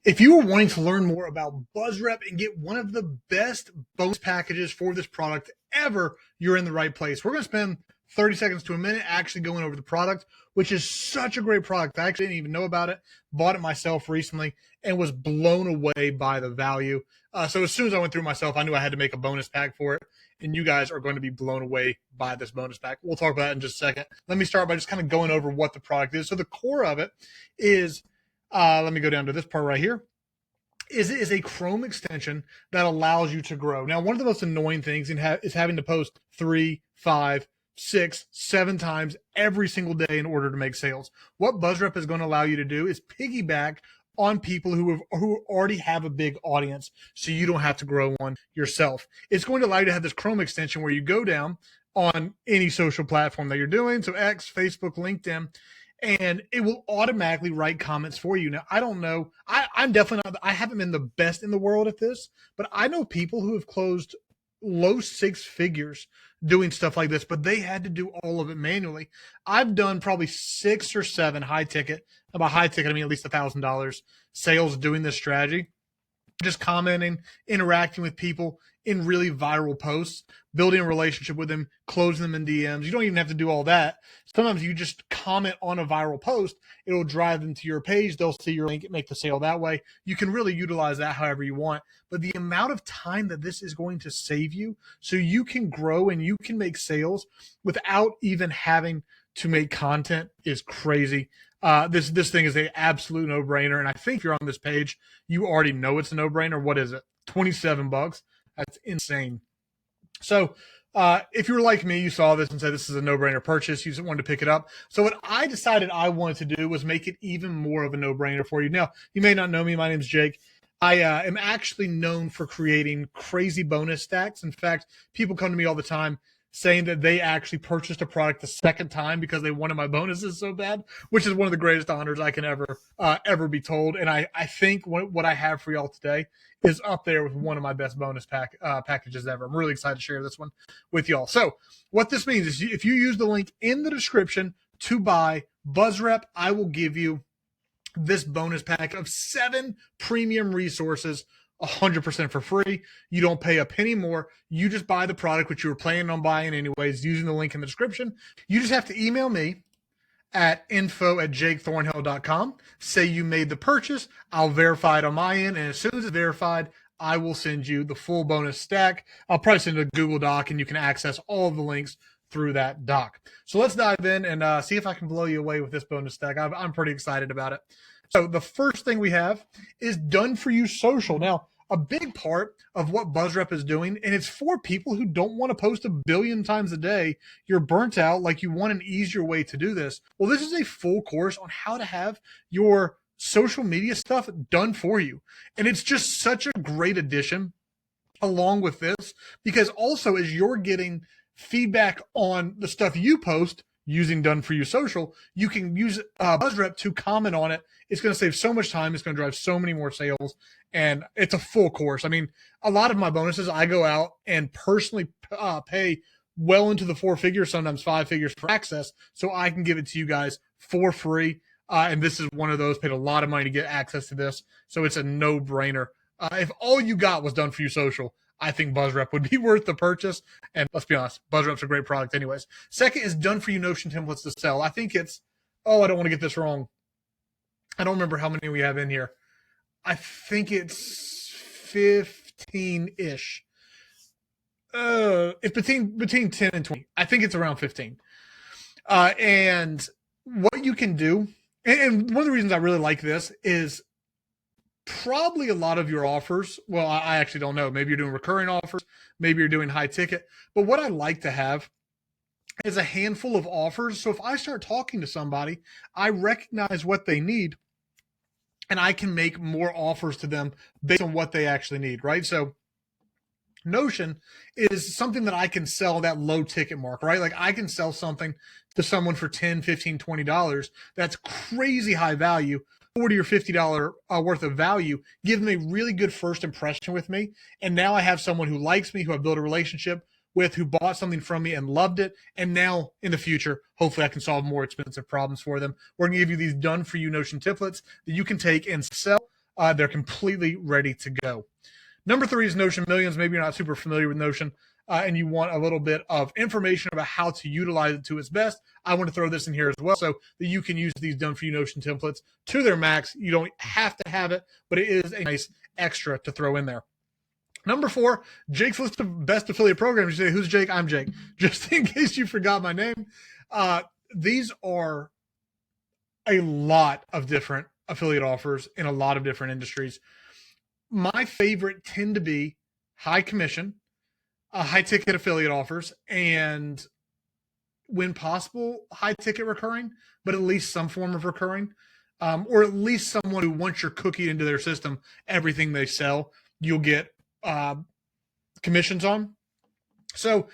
If you are wanting to learn more about BuzzRep and get one of the best bonus packages for this product ever, you're in the right place. We're going to spend 30 seconds to a minute actually going over the product, which is such a great product. I actually didn't even know about it, bought it myself recently, and was blown away by the value. So as soon as I went through myself, I knew I had to make a bonus pack for it, and you guys are going to be blown away by this bonus pack. We'll talk about that in just a second. Let me start by just kind of going over what the product is. So the core of it is let me go down to this part right here. Is a Chrome extension that allows you to grow. Now, one of the most annoying things is having to post 3, 5, 6, 7 times every single day in order to make sales. What BuzzRep is going to allow you to do is piggyback on people who already have a big audience, so you don't have to grow one yourself. It's going to allow you to have this Chrome extension where you go down on any social platform that you're doing, so X, Facebook, LinkedIn, and it will automatically write comments for you. Now, I don't know. I'm definitely not, I haven't been the best in the world at this, but I know people who have closed low 6 figures doing stuff like this, but they had to do all of it manually. I've done probably 6 or 7 high ticket, by high ticket, I mean at least $1,000 sales doing this strategy, just commenting, interacting with people in really viral posts, building a relationship with them, closing them in DMs. You don't even have to do all that. Sometimes you just comment on a viral post. It'll drive them to your page. They'll see your link, make the sale that way. You can really utilize that however you want. But the amount of time that this is going to save you so you can grow and you can make sales without even having to make content is crazy. This thing is an absolute no-brainer, and I think if you're on this page, you already know it's a no-brainer. What is it? $27. That's insane. So if you were like me, you saw this and said this is a no-brainer purchase. You just wanted to pick it up. So what I decided I wanted to do was make it even more of a no-brainer for you. Now, you may not know me. My name is Jake. I am actually known for creating crazy bonus stacks. In fact, people come to me all the time saying that they actually purchased a product the second time because they wanted my bonuses so bad, which is one of the greatest honors I can ever be told. And I think what I have for y'all today is up there with one of my best bonus packages ever. I'm really excited to share this one with y'all. So what this means is if you use the link in the description to buy BuzzRep, I will give you this bonus pack of 7 premium resources 100% for free. You don't pay a penny more. You just buy the product, which you were planning on buying anyways, using the link in the description. You just have to email me at info@jakethornhill.com. Say you made the purchase. I'll verify it on my end. And as soon as it's verified, I will send you the full bonus stack. I'll probably send a Google Doc, and you can access all of the links through that doc. So let's dive in and see if I can blow you away with this bonus stack. I'm pretty excited about it. So the first thing we have is Done For You Social. Now, a big part of what BuzzRep is doing, and it's for people who don't want to post a billion times a day. You're burnt out, like you want an easier way to do this. Well, this is a full course on how to have your social media stuff done for you. And it's just such a great addition along with this, because also as you're getting feedback on the stuff you post using Done For You Social, you can use BuzzRep to comment on it. It's going to save so much time. It's going to drive so many more sales, and it's a full course. I mean, a lot of my bonuses, I go out and personally pay well into the 4 figures, sometimes 5 figures for access, so I can give it to you guys for free. And this is one of those, paid a lot of money to get access to this, so it's a no-brainer. If all you got was Done For You Social, I think BuzzRep would be worth the purchase. And let's be honest, BuzzRep's a great product anyways. Second is Done For You Notion templates to sell. I think it's, I don't want to get this wrong. I don't remember how many we have in here. I think it's 15-ish. It's between 10 and 20. I think it's around 15. And what you can do, and one of the reasons I really like this is probably a lot of your offers, well, I actually don't know. Maybe you're doing recurring offers. Maybe you're doing high ticket. But what I like to have is a handful of offers. So if I start talking to somebody, I recognize what they need, and I can make more offers to them based on what they actually need, right? So Notion is something that I can sell that low ticket mark, right? Like I can sell something to someone for $10, $15, $20. That's crazy high value. $40 or $50 worth of value, give them a really good first impression with me. And now I have someone who likes me, who I've built a relationship with, who bought something from me and loved it. And now in the future, hopefully I can solve more expensive problems for them. We're going to give you these Done For You Notion templates that you can take and sell they're completely ready to go. Number 3 is Notion Millions. Maybe you're not super familiar with Notion and you want a little bit of information about how to utilize it to its best. I want to throw this in here as well so that you can use these done for you Notion templates to their max. You don't have to have it, but it is a nice extra to throw in there. Number 4, Jake's list of best affiliate programs. You say, who's Jake? I'm Jake. Just in case you forgot my name. These are a lot of different affiliate offers in a lot of different industries. My favorite tend to be high commission, high ticket affiliate offers, and when possible, high ticket recurring, but at least some form of recurring, or at least someone who, once you're cookied into their system, everything they sell, you'll get commissions on. So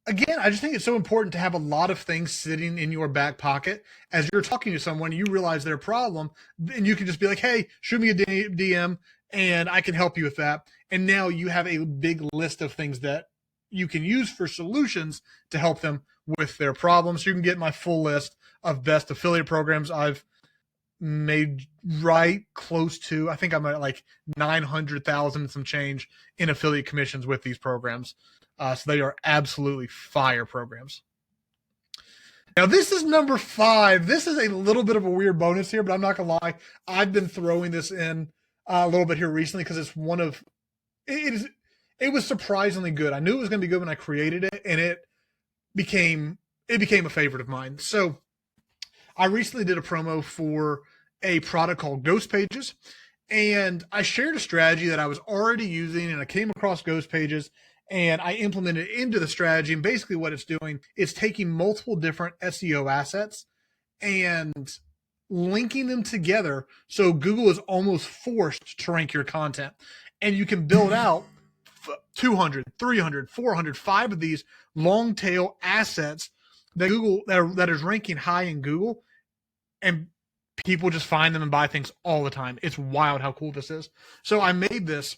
again, I just think it's so important to have a lot of things sitting in your back pocket as you're talking to someone. You realize their problem, and you can just be like, "Hey, shoot me a DM, and I can help you with that." And now you have a big list of things that you can use for solutions to help them with their problems. So you can get my full list of best affiliate programs. I've made right close to, I think I'm at like 900,000 and some change in affiliate commissions with these programs. So they are absolutely fire programs. Now this is number 5. This is a little bit of a weird bonus here, but I'm not gonna lie. I've been throwing this in a little bit here recently because it's one of, it was surprisingly good. I knew it was going to be good when I created it, and it became a favorite of mine. So I recently did a promo for a product called Ghost Pages, and I shared a strategy that I was already using, and I came across Ghost Pages, and I implemented it into the strategy. And basically what it's doing is taking multiple different SEO assets and linking them together so Google is almost forced to rank your content. And you can build out 200, 300, 400, 5 of these long tail assets that Google that is ranking high in Google, and people just find them and buy things all the time. It's wild how cool this is. So I made this,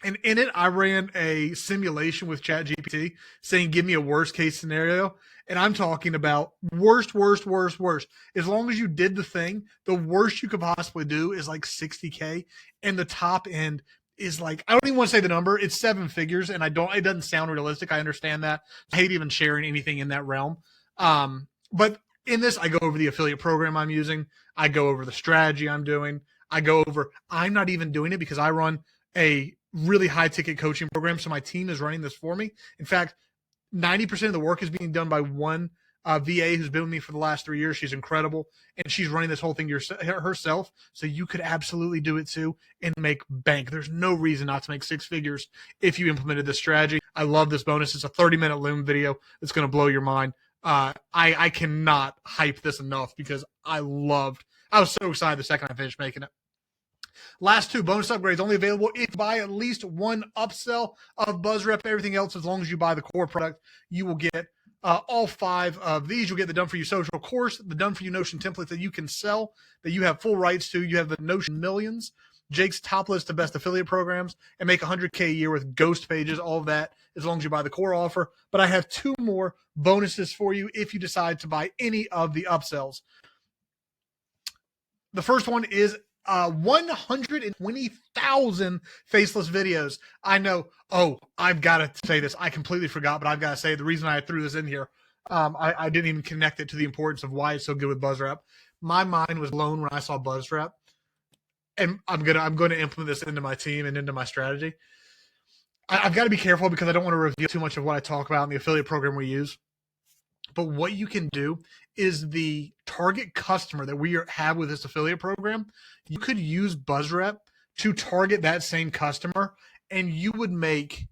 and in it I ran a simulation with ChatGPT saying, give me a worst case scenario. And I'm talking about worst. As long as you did the thing, the worst you could possibly do is like 60K, and the top end is like, I don't even want to say the number. It's 7 figures, and it doesn't sound realistic. I understand that. I hate even sharing anything in that realm. But in this, I go over the affiliate program I'm using. I go over the strategy I'm doing. I'm not even doing it because I run a really high ticket coaching program. So my team is running this for me. In fact, 90% of the work is being done by one VA who's been with me for the last 3 years. She's incredible, and she's running this whole thing herself. So you could absolutely do it too and make bank. There's no reason not to make 6 figures if you implemented this strategy. I love this bonus. It's a 30-minute Loom video that's going to blow your mind. I cannot hype this enough because I was so excited the second I finished making it. Last 2 bonus upgrades only available if you buy at least 1 upsell of BuzzRep. Everything else, as long as you buy the core product, you will get all 5 of these. You'll get the Done For You Social course, the Done For You Notion template that you can sell, that you have full rights to. You have the Notion Millions, Jake's top list of best affiliate programs, and make 100K a year with Ghost Pages. All of that, as long as you buy the core offer. But I have 2 more bonuses for you if you decide to buy any of the upsells. The first one is 120,000 faceless videos. I know. Oh, I've got to say this. I completely forgot, but I've got to say the reason I threw this in here, I didn't even connect it to the importance of why it's so good with BuzzRep. My mind was blown when I saw BuzzRep, and I'm gonna implement this into my team and into my strategy. I've got to be careful because I don't want to reveal too much of what I talk about in the affiliate program we use. But what you can do is the target customer that we have with this affiliate program, you could use BuzzRep to target that same customer, and you would make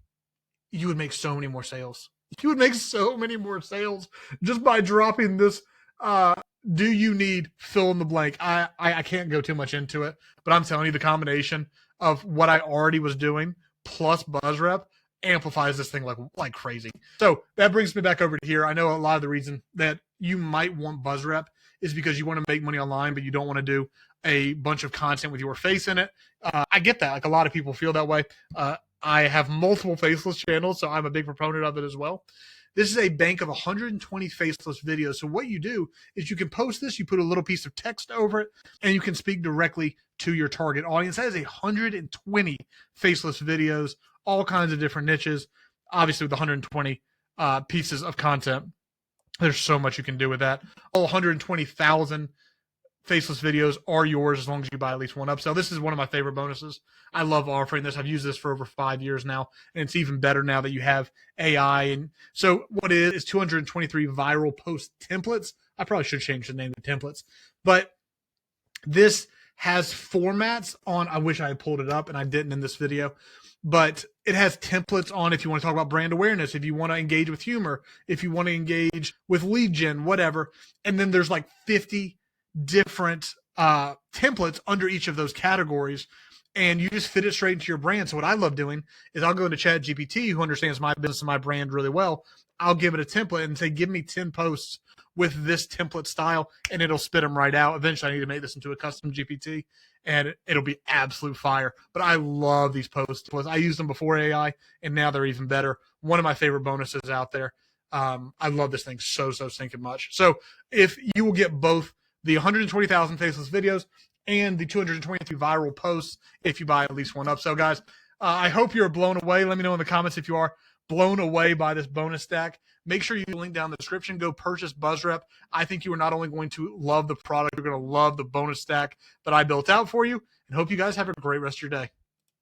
so many more sales. You would make so many more sales just by dropping this. Do you need fill in the blank? I can't go too much into it, but I'm telling you the combination of what I already was doing plus BuzzRep amplifies this thing like crazy. So that brings me back over to here. I know a lot of the reason that you might want BuzzRep is because you want to make money online, but you don't want to do a bunch of content with your face in it. I get that. Like, a lot of people feel that way. I have multiple faceless channels, so I'm a big proponent of it as well. This is a bank of 120 faceless videos. So what you do is you can post this, you put a little piece of text over it, and you can speak directly to your target audience. That is 120 faceless videos, all kinds of different niches, obviously with 120 pieces of content. There's so much you can do with that. All 120,000 faceless videos are yours as long as you buy at least one upsell. This is one of my favorite bonuses. I love offering this. I've used this for over 5 years now, and it's even better now that you have AI. And so what it is 223 viral post templates. I probably should change the name to templates, but this has formats on. I wish I had pulled it up, and I didn't in this video, but it has templates on if you want to talk about brand awareness, if you want to engage with humor, if you want to engage with lead gen, whatever. And then there's like 50 different templates under each of those categories, and you just fit it straight into your brand. So what I love doing is I'll go into ChatGPT, who understands my business and my brand really well. I'll give it a template and say, give me 10 posts with this template style, and it'll spit them right out. Eventually, I need to make this into a custom GPT, and it'll be absolute fire. But I love these posts. I used them before AI, and now they're even better. One of my favorite bonuses out there. I love this thing so stinking much. So if you will get both the 120,000 faceless videos and the 223 viral posts if you buy at least one upsell, guys. I hope you're blown away. Let me know in the comments if you are blown away by this bonus stack. Make sure you link down in the description. Go purchase BuzzRep. I think you are not only going to love the product, you're going to love the bonus stack that I built out for you, and hope you guys have a great rest of your day.